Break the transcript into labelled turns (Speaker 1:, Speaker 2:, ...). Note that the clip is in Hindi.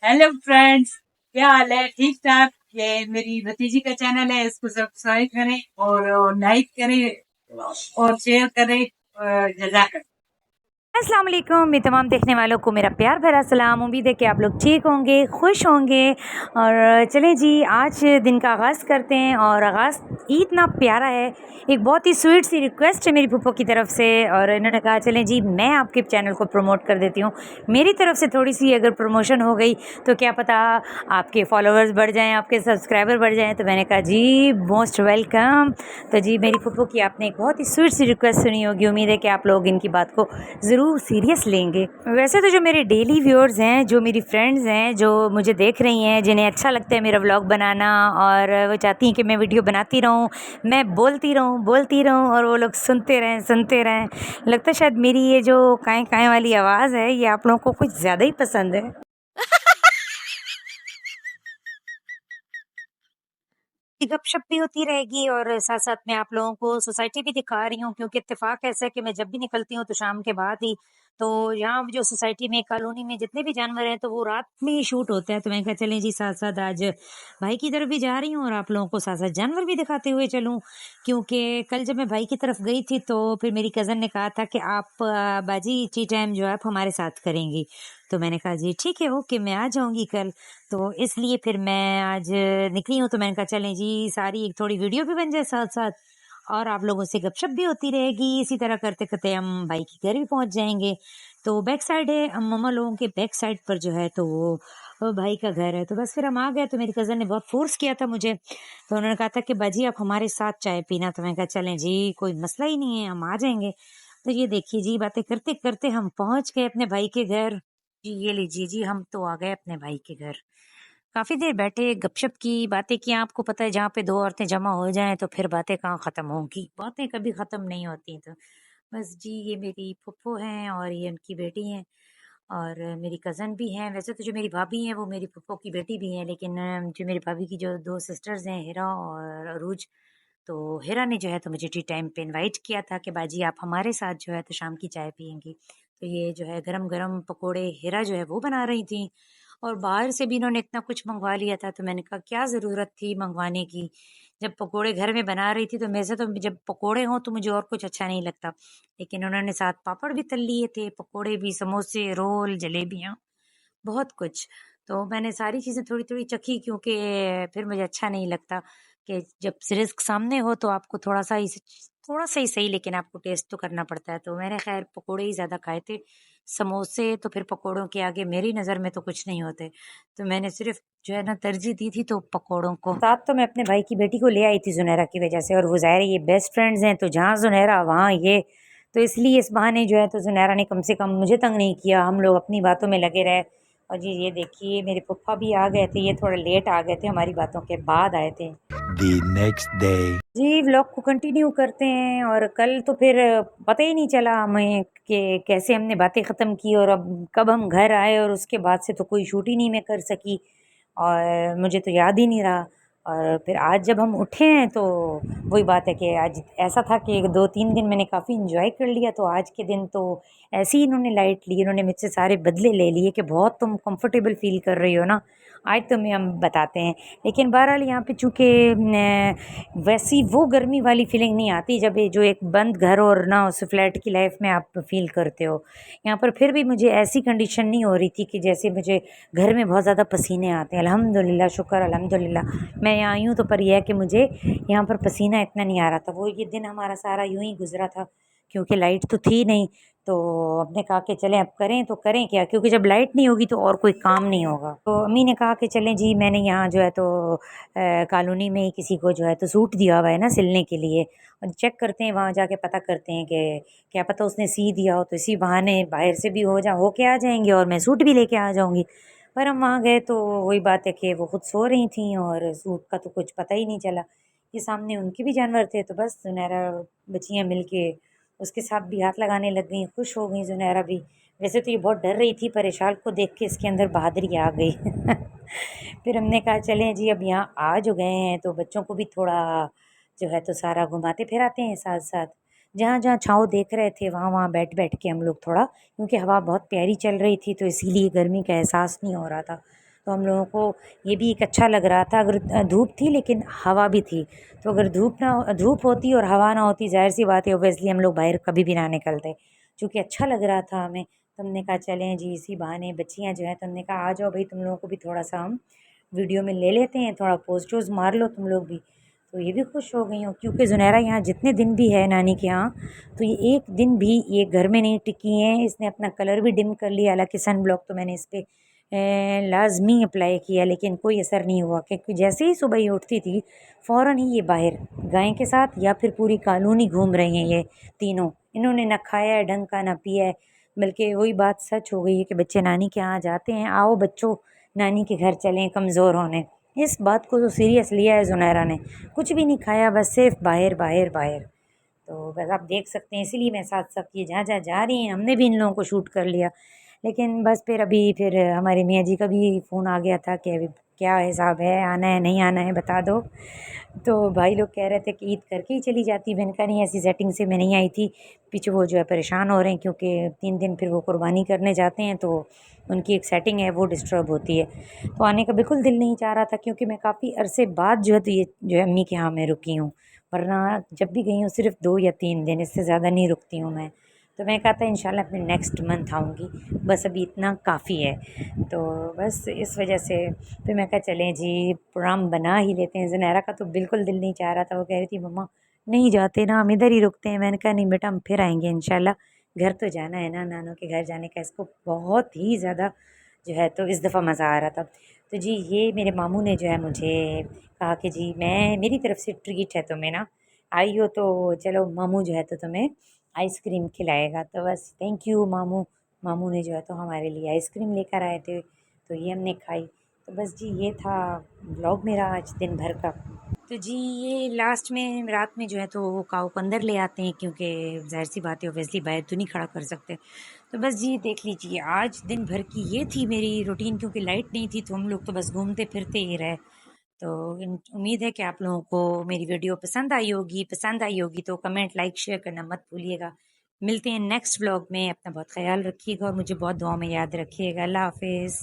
Speaker 1: हेलो फ्रेंड्स, क्या हाल है? ठीक ठाक। ये मेरी भतीजी का चैनल है, इसको सब्सक्राइब करें और लाइक करें और शेयर करें। जजाक।
Speaker 2: अस्सलाम वालेकुम मैं तमाम देखने वालों को मेरा प्यार भरा सलाम। उम्मीद है कि आप लोग ठीक होंगे, खुश होंगे। और चलें जी, आज दिन का आगाज़ करते हैं। और आगाज़ इतना प्यारा है, एक बहुत ही स्वीट सी रिक्वेस्ट है मेरी फूफो की तरफ से। और इन्होंने कहा चलें जी, मैं आपके चैनल को प्रमोट कर देती हूँ। मेरी तरफ से थोड़ी सी अगर प्रमोशन हो गई तो क्या पता आपके फॉलोअर्स बढ़ जाएँ, आपके सब्सक्राइबर बढ़ जाएँ। तो मैंने कहा जी मोस्ट वेलकम। तो जी मेरी फूफो की आपने एक बहुत ही स्वीट सी रिक्वेस्ट सुनी होगी, उम्मीद है कि आप लोग इनकी बात को ज़रूर सीरियस लेंगे। वैसे तो जो मेरे डेली व्यूअर्स हैं, जो मेरी फ्रेंड्स हैं, जो मुझे देख रही हैं, जिन्हें अच्छा लगता है मेरा व्लॉग बनाना और वो चाहती हैं कि मैं वीडियो बनाती रहूं, मैं बोलती रहूं और वो लोग सुनते रहें। लगता है शायद मेरी ये जो काएँ काएँ वाली आवाज़ है ये आप लोगों को कुछ ज़्यादा ही पसंद है। गपशप भी होती रहेगी और साथ-साथ मैं आप लोगों को सोसाइटी भी दिखा रही हूँ, क्योंकि इत्तेफ़ाक ऐसा है कि मैं जब भी निकलती हूँ तो शाम के बाद ही। तो यहाँ जो सोसाइटी में, कॉलोनी में जितने भी जानवर हैं तो वो रात में ही शूट होते हैं। तो मैंने कहा चलें जी, साथ-साथ आज भाई की तरफ भी जा रही हूँ और आप लोगों को साथ-साथ जानवर भी दिखाते हुए चलूँ। क्योंकि कल जब मैं भाई की तरफ गई थी तो फिर मेरी कज़न ने कहा था कि आप बाजी टी टाइम जो है आप हमारे साथ करेंगी। तो मैंने कहा जी ठीक है, ओके, मैं आ जाऊँगी कल। तो इसलिए फिर मैं आज निकली हूँ। तो मैंने कहा चलें जी, सारी एक थोड़ी वीडियो भी बन जाए साथ-साथ और आप लोगों से गपशप भी होती रहेगी। इसी तरह करते-करते हम भाई के घर भी पहुँच जाएँगे। तो बैक साइड है, हम मम्मा लोगों के बैक साइड पर जो है तो वो भाई का घर है। तो बस फिर हम आ गए। तो मेरी कज़न ने बहुत फ़ोर्स किया था मुझे। तो उन्होंने कहा था कि बाजी आप हमारे साथ चाय पीना। तो मैंने कहा चलें जी, कोई मसला ही नहीं है, हम आ जाएँगे। तो ये देखिए जी, बातें करते-करते हम पहुँच गए अपने भाई के घर। जी ये लीजिए जी, हम तो आ गए अपने भाई के घर। काफ़ी देर बैठे, गपशप की, बातें की। आपको पता है जहाँ पे 2 औरतें जमा हो जाएँ तो फिर बातें कहाँ ख़त्म होंगी, बातें कभी ख़त्म नहीं होती। तो बस जी, ये मेरी फूफो हैं और ये उनकी बेटी हैं और मेरी कज़न भी हैं। वैसे तो जो मेरी भाभी हैं वो मेरी फूफो की बेटी भी हैं, लेकिन जो मेरी भाभी की जो 2 सिस्टर्स हैं, हिरा और अरूज, तो हिरा ने जो है तो मुझे टी टाइम पे इनवाइट किया था कि बाजी आप हमारे साथ जो है तो शाम की चाय पिएँगी। तो ये जो है गरम-गरम पकोड़े हिरा जो है वो बना रही थीं और बाहर से भी इन्होंने इतना कुछ मँगवा लिया था। तो मैंने कहा क्या ज़रूरत थी मँगवाने की? जब पकोड़े घर में बना रही थी तो वैसे तो जब पकोड़े हों तो मुझे और कुछ अच्छा नहीं लगता। लेकिन उन्होंने साथ पापड़ भी तल लिए थे, पकोड़े भी, समोसे, रोल, जलेबियाँ, बहुत कुछ। तो मैंने सारी चीज़ें थोड़ी-थोड़ी चखी, क्योंकि फिर मुझे अच्छा नहीं लगता कि जब से रिज़्क सामने हो तो आपको थोड़ा-सा ही सही, लेकिन आपको टेस्ट तो करना पड़ता है। तो मैंने ख़ैर पकोड़े ही ज़्यादा खाए थे। समोसे तो फिर पकोड़ों के आगे मेरी नज़र में तो कुछ नहीं होते। तो मैंने सिर्फ़ जो है ना तरजीह दी थी तो पकोड़ों को। साथ तो मैं अपने भाई की बेटी को ले आई थी ज़ुनैरा की वज़ह से, और वो ज़ाहिर है ये बेस्ट फ्रेंड्स हैं, तो जहाँ ज़ुनैरा वहाँ ये। तो इसलिए इस बहाने जो है तो ज़ुनैरा ने कम से कम मुझे तंग नहीं किया, हम लोग अपनी बातों में लगे रहे। और जी ये देखिए, मेरे पप्पा भी आ गए थे, ये थोड़ा लेट आ गए थे, हमारी बातों के बाद आए थे।
Speaker 3: The next day.
Speaker 2: जी व्लॉग को कंटिन्यू करते हैं। और कल तो फिर पता ही नहीं चला हमें कि कैसे हमने बातें ख़त्म की और अब कब हम घर आए, और उसके बाद से तो कोई शूट ही नहीं मैं कर सकी और मुझे तो याद ही नहीं रहा। और फिर आज जब हम उठे हैं तो वही बात है कि आज ऐसा था कि 2-3 दिन मैंने काफ़ी एंजॉय कर लिया, तो आज के दिन तो ऐसे ही इन्होंने लाइट ली, इन्होंने मुझसे सारे बदले ले लिए कि बहुत तुम कंफर्टेबल फील कर रही हो ना, आज तुम्हें हम बताते हैं। लेकिन बहरहाल यहाँ पे चूँकि वैसी वो गर्मी वाली फीलिंग नहीं आती जब ये जो एक बंद घर और ना उस फ्लैट की लाइफ में आप फील करते हो। यहाँ पर फिर भी मुझे ऐसी कंडीशन नहीं हो रही थी कि जैसे मुझे घर में बहुत ज़्यादा पसीने आते हैं। अल्हम्दुलिल्लाह, शुक्र अल्हम्दुलिल्लाह मैं यहाँ आई हूँ। तो पर यह है कि मुझे यहाँ पर पसीना इतना नहीं आ रहा था। वो ये दिन हमारा सारा यूं ही गुजरा था, क्योंकि लाइट तो थी नहीं। तो हमने कहा कि चलें, अब करें तो करें क्या, क्योंकि जब लाइट नहीं होगी तो और कोई काम नहीं होगा। तो अम्मी ने कहा कि चलें जी, मैंने यहाँ जो है तो कॉलोनी में ही किसी को जो है तो सूट दिया हुआ है ना सिलने के लिए, और चेक करते हैं, वहाँ जाके पता करते हैं कि क्या पता उसने सी दिया हो, तो इसी बहाने बाहर से भी हो के आ जाएंगे और मैं सूट भी लेके आ जाऊंगी। पर हम वहाँ गए तो वही बात है कि वो खुद सो रही थी और सूट का तो कुछ पता ही नहीं चला। ये सामने उनके भी जानवर थे, तो बस ज़ुनैरा बच्चियाँ मिल के उसके साथ भी हाथ लगाने लग गईं, खुश हो गई ज़ुनैरा भी। वैसे तो ये बहुत डर रही थी, पर इशाल को देख के इसके अंदर बहादुरी आ गई। फिर हमने कहा चलें जी, अब यहाँ आ जो गए हैं तो बच्चों को भी थोड़ा जो है तो सारा घुमाते फिराते हैं साथ-साथ। जहाँ-जहाँ छाँव देख रहे थे वहाँ-वहाँ बैठ-बैठ के हम लोग थोड़ा, क्योंकि हवा बहुत प्यारी चल रही थी तो इसीलिए गर्मी का एहसास नहीं हो रहा था। तो हम लोगों को ये भी एक अच्छा लग रहा था। अगर धूप थी लेकिन हवा भी थी, तो अगर धूप होती और हवा ना होती, ज़ाहिर सी बात है ऑब्वियसली हम लोग बाहर कभी भी ना निकलते। चूँकि अच्छा लग रहा था हमें, तो हमने कहा चलें जी इसी बहाने बच्चियाँ जो हैं, तो हमने कहा आ जाओ भाई, तुम लोगों को भी थोड़ा-सा हम वीडियो में ले लेते हैं, थोड़ा पोज़ वोज़ मार लो तुम लोग भी। तो ये भी खुश हो गई हूँ, क्योंकि ज़ुनैरा यहाँ जितने दिन भी है नानी के यहाँ, तो ये एक दिन भी ये घर में नहीं टिकी है। इसने अपना कलर भी डिम कर लिया, हालाँकि सन ब्लॉक तो मैंने इस पे लाज़मी अप्लाई किया, लेकिन कोई असर नहीं हुआ, क्योंकि जैसे ही सुबह ये उठती थी फ़ौरन ही ये बाहर गाय के साथ या फिर पूरी कॉलोनी घूम रही हैं ये तीनों। इन्होंने ना खाया है ढंग का, ना पिया है, बल्कि वही बात सच हो गई है कि बच्चे नानी के यहाँ जाते हैं, आओ बच्चों नानी के घर चलें कमज़ोर होने। इस बात को तो सीरियस लिया है ज़ुनैरा ने, कुछ भी नहीं खाया, बस सिर्फ बाहर बाहर बाहर। तो बस आप देख सकते हैं, इसीलिए मैं साथ साथ ये जहाँ जहाँ जा रही हैं हमने भी इन लोगों को शूट कर लिया। लेकिन बस फिर हमारे मियाँ जी का भी फ़ोन आ गया था कि अभी क्या हिसाब है, आना है नहीं आना है बता दो। तो भाई लोग कह रहे थे कि ईद करके ही चली जाती। मैंने कहा नहीं, ऐसी सेटिंग से मैं नहीं आई थी। पीछे वो जो है परेशान हो रहे हैं, क्योंकि 3 दिन फिर वो कुर्बानी करने जाते हैं, तो उनकी एक सेटिंग है वो डिस्टर्ब होती है। तो आने का बिल्कुल दिल नहीं चाह रहा था, क्योंकि मैं काफ़ी अरसे बाद जो है तो ये जो है अम्मी के यहाँ मैं रुकी हूँ, वरना जब भी गई हूँ सिर्फ 2 या 3 दिन, इससे ज़्यादा नहीं रुकती हूँ मैं। तो मैं कहा था इंशाल्लाह अपने नेक्स्ट मंथ आऊँगी, बस अभी इतना काफ़ी है। तो बस इस वजह से फिर मैं कहा चलें जी प्रोग्राम बना ही लेते हैं। ज़ुनैरा का तो बिल्कुल दिल नहीं चाह रहा था, वो कह रही थी मम्मा नहीं जाते ना, हम इधर ही रुकते हैं। मैंने कहा नहीं बेटा, हम फिर आएंगे इंशाल्लाह, घर तो जाना है ना, नानों के घर जाने का इसको बहुत ही ज़्यादा जो है तो इस दफ़ा मज़ा आ रहा था। तो जी ये मेरे मामू ने जो है मुझे कहा कि जी मैं मेरी तरफ से ट्रीट है तुम्हें ना, आई हो तो चलो मामू जो है तो तुम्हें आइसक्रीम खिलाएगा। तो बस थैंक यू मामू। मामू ने जो है तो हमारे लिए आइसक्रीम लेकर आए थे, तो ये हमने खाई। तो बस जी ये था व्लॉग मेरा आज दिन भर का। तो जी ये लास्ट में रात में जो है तो वो काऊ को अंदर ले आते हैं, क्योंकि ज़ाहिर सी बात है ऑब्वियसली बाहर तो नहीं खड़ा कर सकते। तो बस जी देख लीजिए आज दिन भर की ये थी मेरी रूटीन, क्योंकि लाइट नहीं थी तो हम लोग तो बस घूमते फिरते ही रहे। तो उम्मीद है कि आप लोगों को मेरी वीडियो पसंद आई होगी तो कमेंट लाइक शेयर करना मत भूलिएगा। मिलते हैं नेक्स्ट व्लॉग में, अपना बहुत ख्याल रखिएगा और मुझे बहुत दुआ में याद रखिएगा। अल्लाह हाफिज़।